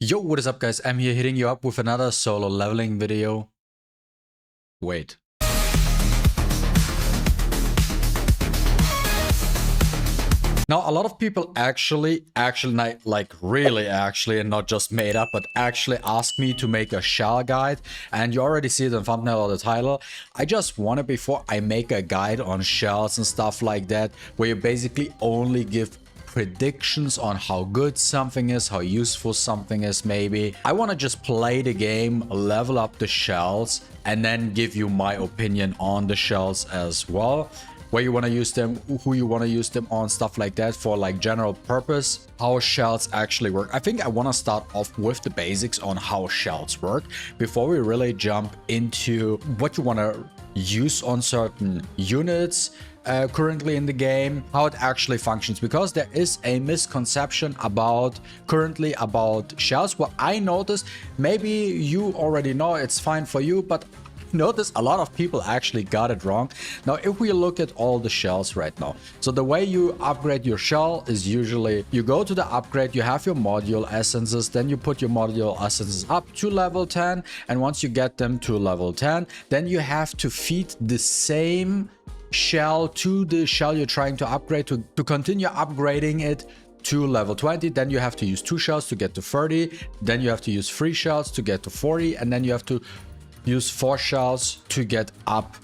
Yo, what is up guys? I'm here hitting you up with another solo leveling video. Wait. Now, a lot of people actually, like really actually, and not just made up, but actually asked me to make a shell guide. And you already see it in the thumbnail or the title. I just wanted, before I make a guide on shells and stuff like that, where you basically only give predictions on how good something is, how useful something is maybe. I want to just play the game, level up the shells, and then give you my opinion on the shells as well. Where you want to use them, who you want to use them on, stuff like that, for like general purpose, how shells actually work. I think I want to start off with the basics on how shells work before we really jump into what you want to use on certain units currently in the game, how it actually functions, because there is a misconception currently about shells. What I noticed, maybe you already know, it's fine for you, but notice a lot of people actually got it wrong. Now, if we look at all the shells right now, so the way you upgrade your shell is usually you go to the upgrade, you have your module essences, then you put your module essences up to level 10, and once you get them to level 10, then you have to feed the same shell to the shell you're trying to upgrade to continue upgrading it to level 20. Then you have to use 2 shells to get to 30, then you have to use 3 shells to get to 40, and then you have to use 4 shells to get up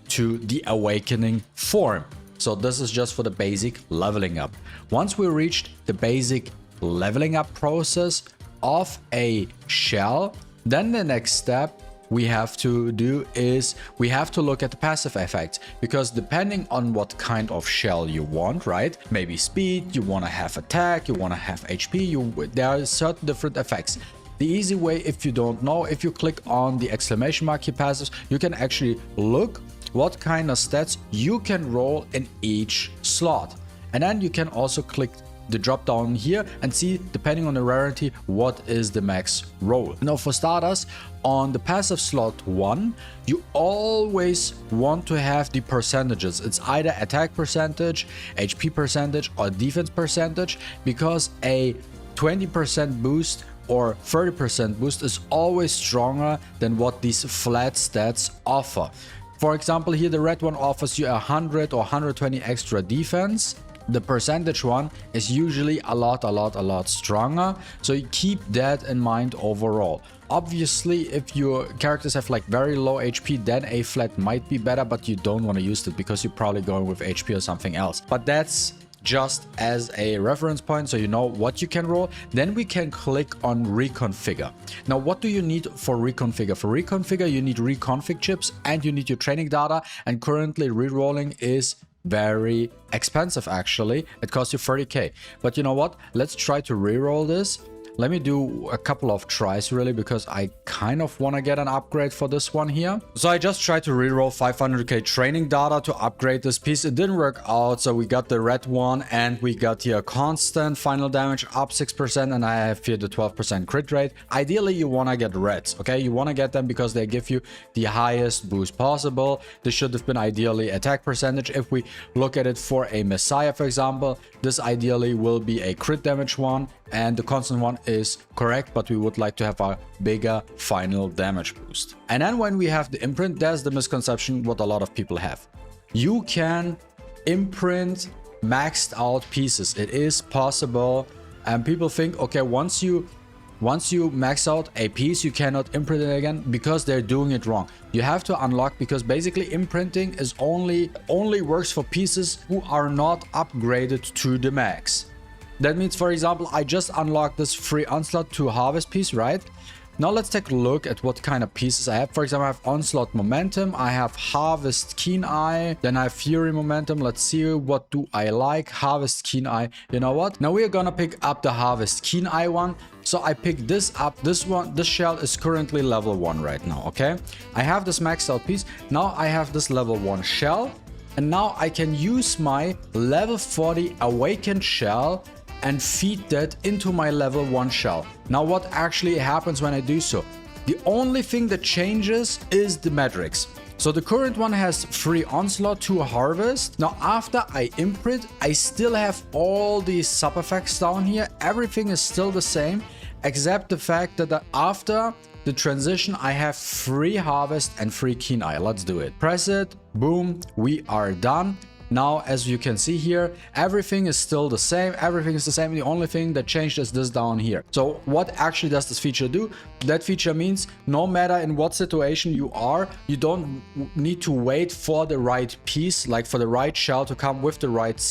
to the awakening form. So this is just for the basic leveling up. Once we reached the basic leveling up process of a shell, then the next step we have to do is we have to look at the passive effects, because depending on what kind of shell you want, right? Maybe speed, you want to have attack, you want to have HP, there are certain different effects. The easy way, if you don't know, if you click on the exclamation mark here, passives, you can actually look what kind of stats you can roll in each slot. And then you can also click the drop down here and see, depending on the rarity, what is the max roll. Now, for starters, on the passive slot 1, you always want to have the percentages. It's either attack percentage, HP percentage, or defense percentage, because a 20% boost or 30% boost is always stronger than what these flat stats offer. For example, here the red one offers you 100 or 120 extra defense. The percentage one is usually a lot stronger, so you keep that in mind overall. Obviously, if your characters have like very low HP, then a flat might be better, but you don't want to use it because you're probably going with HP or something else. But that's just as a reference point, so you know what you can roll. Then we can click on reconfigure. Now, what do you need for reconfigure? For reconfigure, you need reconfig chips and you need your training data, and currently rerolling is very expensive. Actually, it costs you 30k. But you know what, let's try to reroll this. Let me do a couple of tries really, because I kind of want to get an upgrade for this one here. So I just tried to reroll 500k training data to upgrade this piece. It didn't work out, so we got the red one and we got here constant final damage up 6%, and I have here the 12% crit rate. Ideally, you want to get reds, okay? You want to get them because they give you the highest boost possible. This should have been ideally attack percentage. If we look at it for a MaTeIRiA, for example, this ideally will be a crit damage one, and the constant one is correct, but we would like to have a bigger final damage boost. And then when we have the imprint, there's the misconception what a lot of people have. You can imprint maxed out pieces. It is possible, and people think, okay, once you max out a piece, you cannot imprint it again, because they're doing it wrong. You have to unlock, because basically imprinting is only works for pieces who are not upgraded to the max. That means, for example, I just unlocked this free onslaught to harvest piece, right? Now let's take a look at what kind of pieces I have. For example, I have onslaught momentum, I have harvest keen eye, then I have fury momentum. Let's see, what do I like? Harvest keen eye. You know what? Now we are gonna pick up the harvest keen eye one. So I picked this up. This shell is currently level 1 right now, okay? I have this maxed out piece. Now I have this level 1 shell, and now I can use my level 40 awakened shell and feed that into my level 1 shell. Now, what actually happens when I do so? The only thing that changes is the metrics. So the current one has free onslaught to harvest. Now after I imprint, I still have all these sub effects down here. Everything is still the same. except the fact that after the transition I have free harvest and free keen eye. Let's do it. Press it, boom, we are done. Now, as you can see here, everything is still the same. Everything is the same. The only thing that changed is this down here. So what actually does this feature do? That feature means no matter in what situation you are, you don't need to wait for the right piece, like for the right shell to come with the right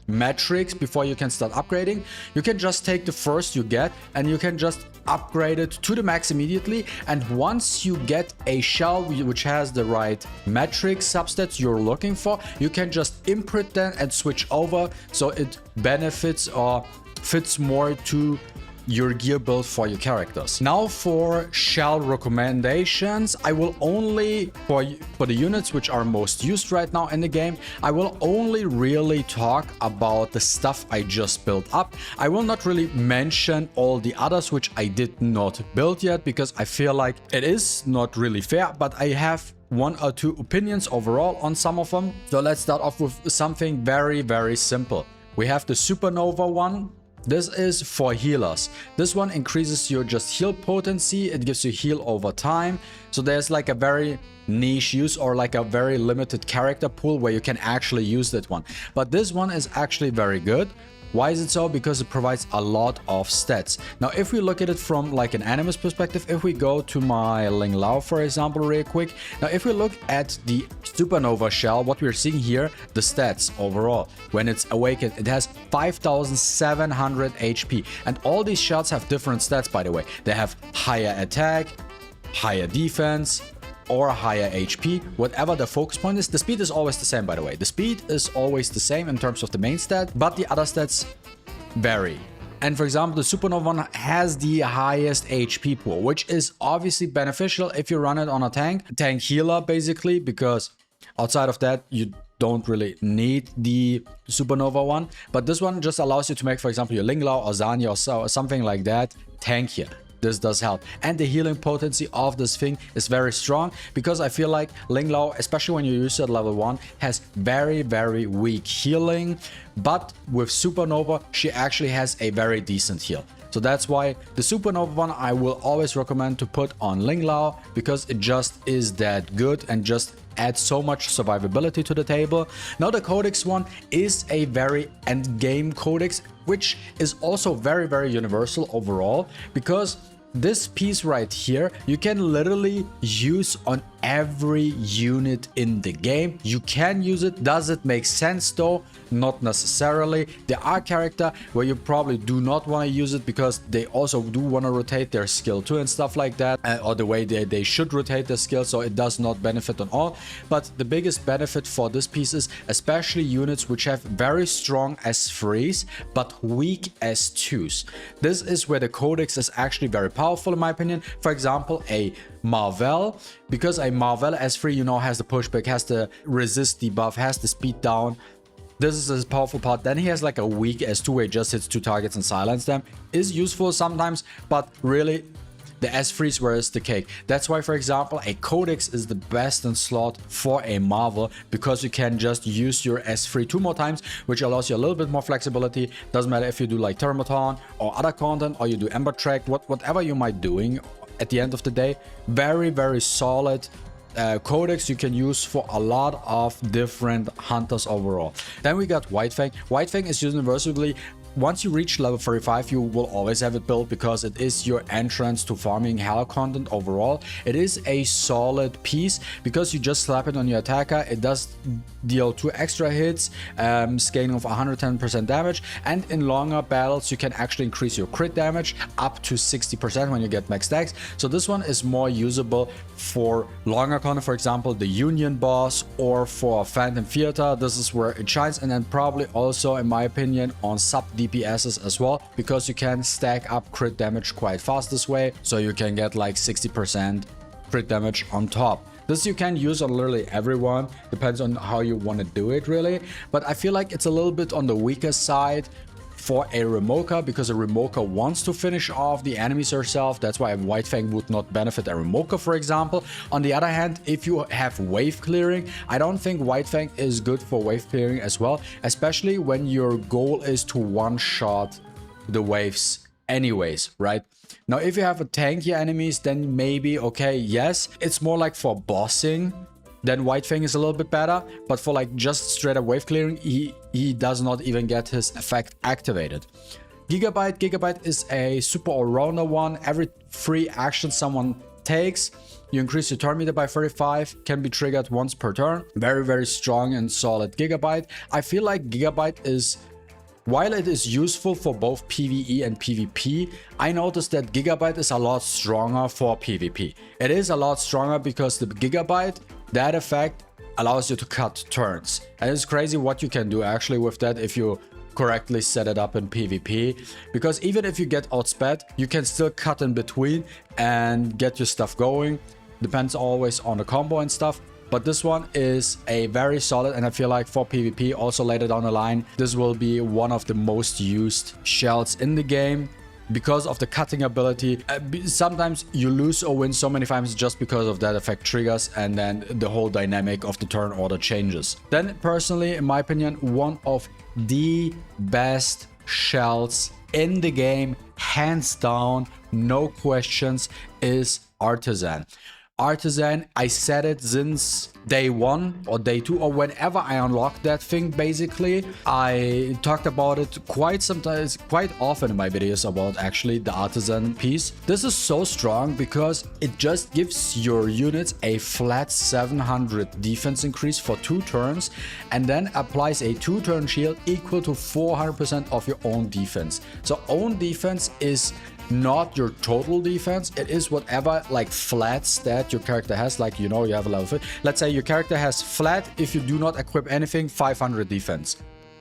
metrics before you can start upgrading. You can just take the first you get and you can just upgrade it to the max immediately. And once you get a shell which has the right metrics substats you're looking for, you can just imprint them and switch over so it benefits or fits more to your gear build for your characters. Now for shell recommendations, I will only, for the units which are most used right now in the game, I will only really talk about the stuff I just built up. I will not really mention all the others which I did not build yet, because I feel like it is not really fair, but I have one or two opinions overall on some of them. So let's start off with something very, very simple. We have the Supernova one. This is for healers. This one increases your just heal potency. It gives you heal over time. So there's like a very niche use or like a very limited character pool where you can actually use that one. But this one is actually very good. Why is it so? Because it provides a lot of stats. Now, if we look at it from like an animus perspective, if we go to my Ling Lao, for example, real quick. Now, if we look at the Supernova shell, what we're seeing here, the stats overall, when it's awakened, it has 5,700 HP. And all these shells have different stats, by the way. They have higher attack, higher defense, or higher HP, whatever the focus point is. The speed is always the same, by the way. The speed is always the same in terms of the main stat, but the other stats vary. And for example, the Supernova one has the highest HP pool, which is obviously beneficial if you run it on a tank healer, basically, because outside of that, you don't really need the Supernova one. But this one just allows you to make, for example, your Ling Lao or Zanya or something like that tankier. This does help. And the healing potency of this thing is very strong, because I feel like Ling Lao, especially when you use it at level 1, has very, very weak healing. But with Supernova, she actually has a very decent heal. So that's why the Supernova one I will always recommend to put on Ling Lao, because it just is that good and just adds so much survivability to the table. Now the Codex one is a very end game Codex, which is also very, very universal overall, because this piece right here, you can literally use on every unit in the game. You can use it. Does it make sense though? Not necessarily. There are characters where you probably do not want to use it because they also do want to rotate their skill too and stuff like that, or the way they should rotate their skill, so it does not benefit on all. But the biggest benefit for this piece is especially units which have very strong S3s but weak S2s. This is where the Codex is actually very powerful in my opinion. For example, a Marvel, because a Marvel S3, you know, has the pushback, has the resist debuff, has the speed down. This is his powerful part. Then he has like a weak S2 where he just hits 2 targets and silence them. Is useful sometimes, but really the S3s where it's the cake. That's why, for example, a Codex is the best in slot for a Marvel, because you can just use your S3 2 more times, which allows you a little bit more flexibility. Doesn't matter if you do like Thermaton or other content, or you do Ember Track, whatever you might doing. At the end of the day, very, very solid Codex you can use for a lot of different hunters overall. Then we got White Fang. White Fang is universally, once you reach level 35, you will always have it built, because it is your entrance to farming hell content overall. It is a solid piece because you just slap it on your attacker. It does deal 2 extra hits, scaling of 110% damage, and in longer battles you can actually increase your crit damage up to 60% when you get max stacks. So this one is more usable for longer content, for example the Union boss or for Phantom Theater. This is where it shines, and then probably also, in my opinion, on sub DPSs as well, because you can stack up crit damage quite fast this way, so you can get like 60% crit damage on top. This you can use on literally everyone, depends on how you want to do it really, but I feel like it's a little bit on the weaker side for a Remoka, because a Remoka wants to finish off the enemies herself. That's why a White Fang would not benefit a Remoka, for example. On the other hand, if you have wave clearing, I don't think White Fang is good for wave clearing as well, especially when your goal is to one-shot the waves anyways, right? Now, if you have a tanky enemies, then maybe, okay, yes, it's more like for bossing, then White Fang is a little bit better, but for like just straight up wave clearing, he does not even get his effect activated. Gigabyte is a super all-rounder one. Every free action someone takes, you increase your turn meter by 35, can be triggered once per turn. Very, very strong and solid Gigabyte. I feel like Gigabyte is, while it is useful for both PvE and PvP, I noticed that Gigabyte is a lot stronger for PvP. It is a lot stronger because the Gigabyte, that effect allows you to cut turns. And it's crazy what you can do actually with that if you correctly set it up in PvP. Because even if you get outsped, you can still cut in between and get your stuff going. Depends always on the combo and stuff. But this one is a very solid, and I feel like for PvP, also later down the line, this will be one of the most used shells in the game because of the cutting ability. Sometimes you lose or win so many times just because of that effect triggers, and then the whole dynamic of the turn order changes. Then personally, in my opinion, one of the best shells in the game, hands down, no questions, is Artisan. Artisan, I said it since day 1 or day 2 or whenever I unlocked that thing. Basically, I talked about it quite often in my videos about actually the Artisan piece. This is so strong because it just gives your units a flat 700 defense increase for 2 turns and then applies a 2-turn shield equal to 400% of your own defense. So own defense is not your total defense, it is whatever like flat stat your character has. Like, you know, you have a level 50. Let's say your character has flat, if you do not equip anything, 500 defense,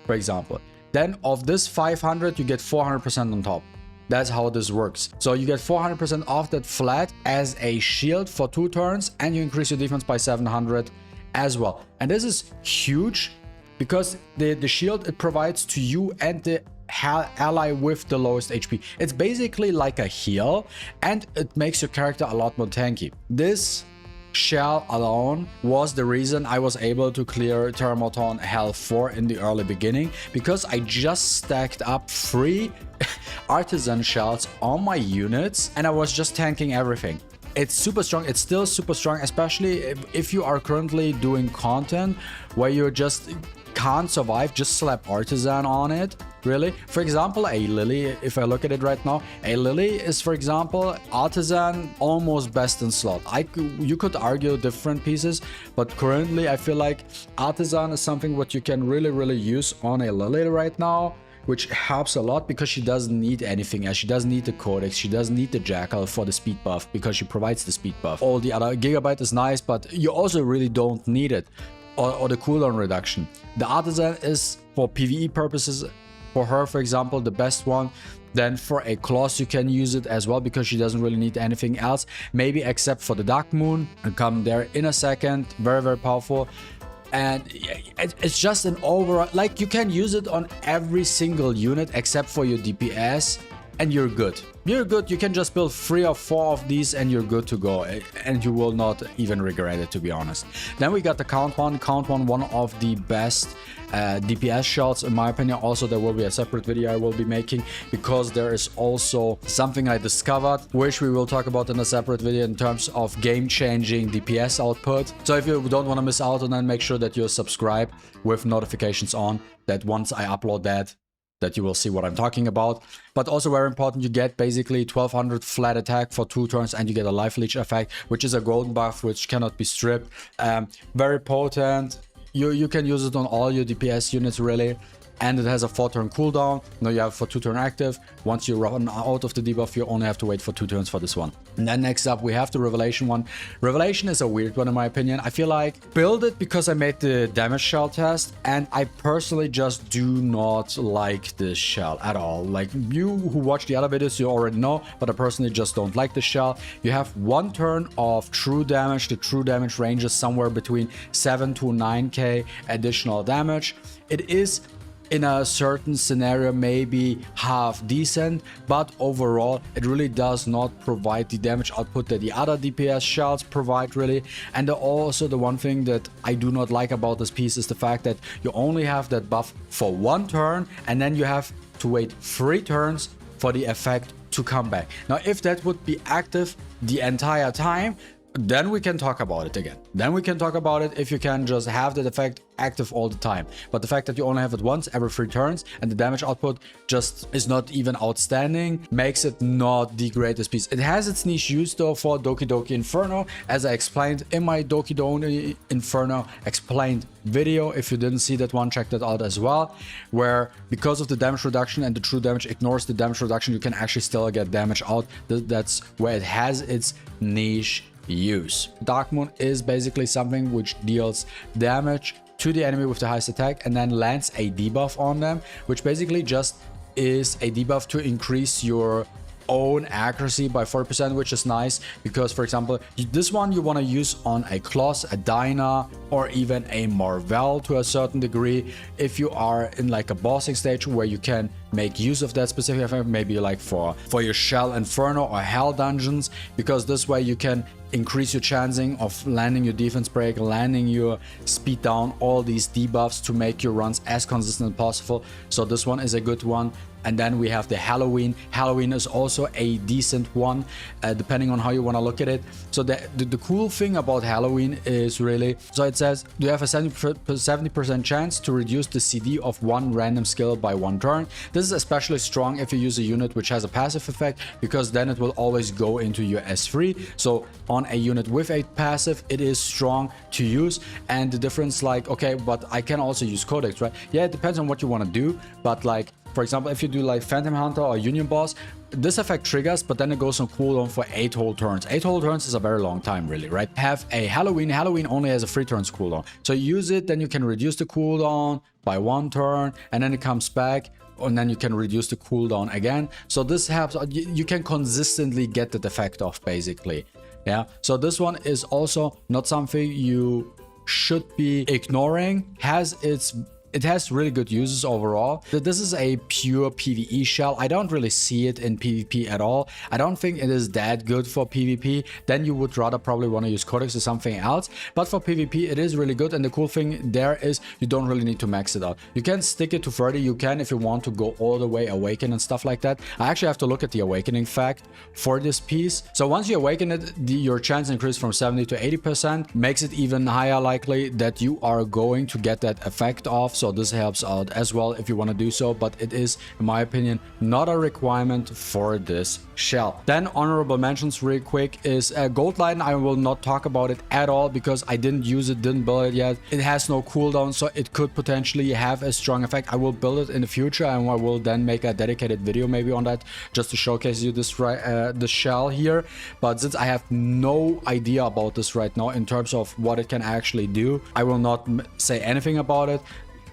for example. Then of this 500, you get 400% on top. That's how this works. So you get 400% off that flat as a shield for 2 turns, and you increase your defense by 700 as well. And this is huge because the shield it provides to you and the ally with the lowest HP. It's basically like a heal, and it makes your character a lot more tanky. This shell alone was the reason I was able to clear Terramoton Hell 4 in the early beginning, because I just stacked up 3 Artisan shells on my units and I was just tanking everything. It's super strong. It's still super strong, especially if you are currently doing content where you just can't survive. Just slap Artisan on it, really. For example, a Lily, if I look at it right now, a Lily is, for example, Artisan almost best in slot. You could argue different pieces, but currently I feel like Artisan is something what you can really use on a Lily right now, which helps a lot because she doesn't need anything else. She doesn't need the Codex, she doesn't need the Jackal for the speed buff because she provides the speed buff. All the other Gigabyte is nice, but you also really don't need it. Or the cooldown reduction. The Artisan is for PvE purposes, for her, for example, the best one. Then for a Claws you can use it as well because she doesn't really need anything else, maybe except for the Dark Moon. I'll come there in a second. Very powerful. And it's just an overall, like, you can use it on every single unit except for your DPS, and you're good. You're good. You can just build 3 or 4 of these and you're good to go, and you will not even regret it, to be honest. Then we got the Count One, one of the best DPS shells in my opinion. Also, there will be a separate video I will be making because there is also something I discovered which we will talk about in a separate video in terms of game-changing DPS output. So if you don't want to miss out on that, make sure that you're subscribed with notifications on, that once I upload that you will see what I'm talking about. But also very important, you get basically 1200 flat attack for 2 turns, and you get a life leech effect, which is a golden buff which cannot be stripped. Very potent. You can use it on all your DPS units really, and it has a 4-turn cooldown. Now you have for 2-turn active. Once you run out of the debuff, you only have to wait for 2 turns for this one. And then next up we have the Revelation one. Revelation is a weird one in my opinion. I feel like build it because I made the damage shell test, and I personally just do not like this shell at all. Like, you who watch the other videos, you already know, but I personally just don't like the shell. You have 1 turn of true damage. The true damage ranges somewhere between 7 to 9k additional damage. It is in a certain scenario maybe half decent, but overall it really does not provide the damage output that the other DPS shells provide really. And also the one thing that I do not like about this piece is the fact that you only have that buff for 1 turn, and then you have to wait 3 turns for the effect to come back. Now, if that would be active the entire time, then we can talk about it again. Then we can talk about it if you can just have that effect active all the time. But the fact that you only have it once every 3 turns and the damage output just is not even outstanding makes it not the greatest piece. It has its niche use though for Doki Doki Inferno, as I explained in my Doki Doki Inferno explained video. If you didn't see that one, check that out as well, where because of the damage reduction and the true damage ignores the damage reduction, you can actually still get damage out. That's where it has its niche use. Dark Moon is basically something which deals damage to the enemy with the highest attack and then lands a debuff on them, which basically just is a debuff to increase your own accuracy by 40%, which is nice because, for example, this one you want to use on a Kloss, a Dyna, or even a Marvel to a certain degree if you are in like a bossing stage where you can make use of that specific effect, maybe like for your Shell Inferno or Hell dungeons, because this way you can increase your chancing of landing your defense break, landing your speed down, all these debuffs to make your runs as consistent as possible. So this one is a good one. And then we have the Halloween. Halloween is also a decent one, depending on how you want to look at it. So the cool thing about Halloween is really, so it says you have a 70% chance to reduce the CD of one random skill by 1 turn. This is especially strong if you use a unit which has a passive effect, because then it will always go into your S3. So on a unit with a passive, it is strong to use. And the difference, like, okay, but I can also use Codex, right? Yeah, it depends on what you want to do, but like, for example, if you do like Phantom Hunter or Union Boss, this effect triggers, but then it goes on cooldown for 8 whole turns. 8 whole turns is a very long time, really, right? Have a Halloween. Halloween only has a 3 turns cooldown. So you use it, then you can reduce the cooldown by 1 turn, and then it comes back, and then you can reduce the cooldown again. So this helps. You can consistently get that effect off, basically. Yeah. So this one is also not something you should be ignoring. It has really good uses overall. This is a pure PvE shell. I don't really see it in PvP at all. I don't think it is that good for PvP. Then you would rather probably want to use Codex or something else. But for PvP, it is really good. And the cool thing there is you don't really need to max it out. You can stick it to 30. You can if you want to go all the way awaken and stuff like that. I actually have to look at the awakening fact for this piece. So once you awaken it, your chance increases from 70 to 80%. Makes it even higher likely that you are going to get that effect off. So this helps out as well if you want to do so, but it is, in my opinion, not a requirement for this shell. Then honorable mentions real quick is Gold Light. I will not talk about it at all because I didn't use it, didn't build it yet. It has no cooldown, so it could potentially have a strong effect. I will build it in the future and I will then make a dedicated video maybe on that just to showcase you this the shell here. But since I have no idea about this right now in terms of what it can actually do, I will not say anything about it.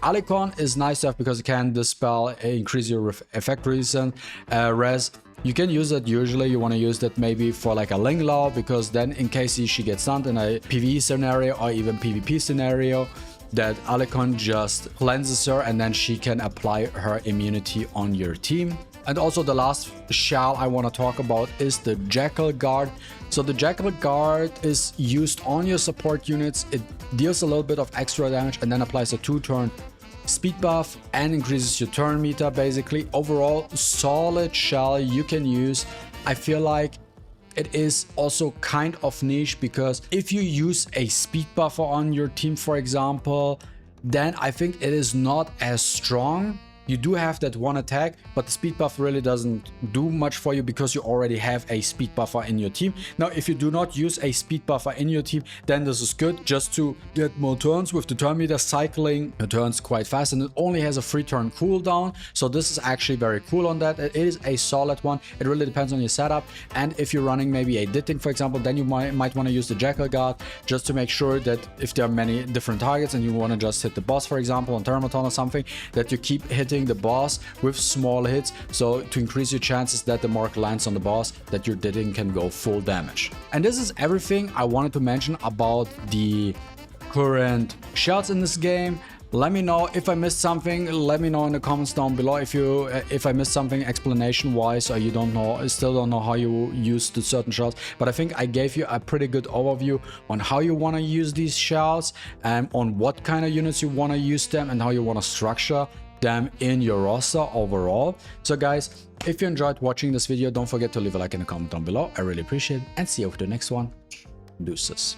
Alicon is nice to have because it can dispel, increase your effect resistance, res. You can use it usually. You want to use that maybe for like a Ling Lao, because then in case she gets stunned in a PvE scenario or even PvP scenario, that Alicon just cleanses her and then she can apply her immunity on your team. And also the last shell I want to talk about is the Jackal Guard. So the Jackal Guard is used on your support units. It deals a little bit of extra damage and then applies a 2-turn speed buff and increases your turn meter. Basically, overall solid shell you can use. I feel like it is also kind of niche because if you use a speed buffer on your team, for example, then I think it is not as strong. You do have that one attack, but the speed buff really doesn't do much for you because you already have a speed buffer in your team. Now, if you do not use a speed buffer in your team, then this is good just to get more turns with the turn meter cycling. The turns quite fast and it only has a 3-turn cooldown. So this is actually very cool on that. It is a solid one. It really depends on your setup. And if you're running maybe a Ditting, for example, then you might want to use the Jackal Guard just to make sure that if there are many different targets and you want to just hit the boss, for example, on Thermaton or something, that you keep hitting the boss with small hits, so to increase your chances that the mark lands on the boss, that your Ditting can go full damage. And this is everything I wanted to mention about the current shells in this game. Let me know if I missed something. Let me know in the comments down below if I missed something explanation wise, or you still don't know how you use the certain shells. But I think I gave you a pretty good overview on how you want to use these shells and on what kind of units you want to use them and how you want to structure them in your roster overall. So guys, if you enjoyed watching this video, don't forget to leave a like and a comment down below. I really appreciate it, and see you for the next one. Deuces.